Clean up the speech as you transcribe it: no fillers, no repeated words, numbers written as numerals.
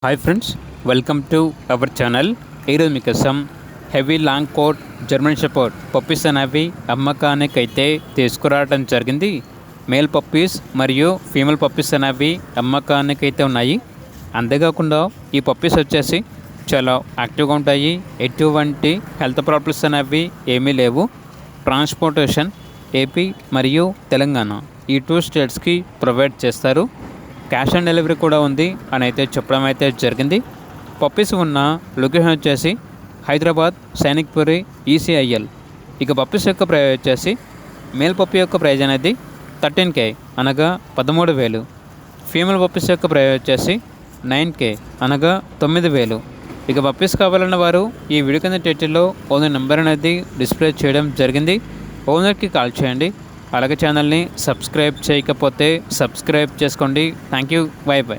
Hi friends, welcome to our channel. ఈరోజు మీకోసం heavy long coat German shepherd puppies అనేవి అమ్మకానికి అయితే తీసుకురావడం జరిగింది. మేల్ పప్పీస్ మరియు ఫీమేల్ పప్పీస్ అనేవి అమ్మకానికి అయితే ఉన్నాయి. అంతేకాకుండా ఈ పప్పీస్ వచ్చేసి చాలా యాక్టివ్గా ఉంటాయి. ఎటువంటి హెల్త్ ప్రాబ్లమ్స్ అనేవి ఏమీ లేవు. ట్రాన్స్పోర్టేషన్ ఏపీ మరియు తెలంగాణ ఈ 2 స్టేట్స్కి ప్రొవైడ్ చేస్తారు. క్యాష్ ఆన్ డెలివరీ కూడా ఉంది అని అయితే చెప్పడం అయితే జరిగింది. పప్పీస్ ఉన్న లొకేషన్ వచ్చేసి హైదరాబాద్ సైనిక్పురి ఈసీఐఎల్. ఇక పప్పీస్ యొక్క ప్రైజ్ వచ్చేసి మేల్ పప్పీ యొక్క ప్రైజ్ అనేది 13K అనగా 13,000. ఫీమేల్ పప్పీస్ యొక్క ప్రైజ్ వచ్చేసి 9K అనగా 9,000. ఇక పప్పీస్ కావాలన్న వారు ఈ వీడియో కింద టైటిల్లో ఓనర్ నెంబర్ అనేది డిస్ప్లే చేయడం జరిగింది. ఓనర్కి కాల్ చేయండి. అలాగే ఛానల్ని సబ్స్క్రైబ్ చేయకపోతే సబ్స్క్రైబ్ చేసుకోండి. Thank you. By by.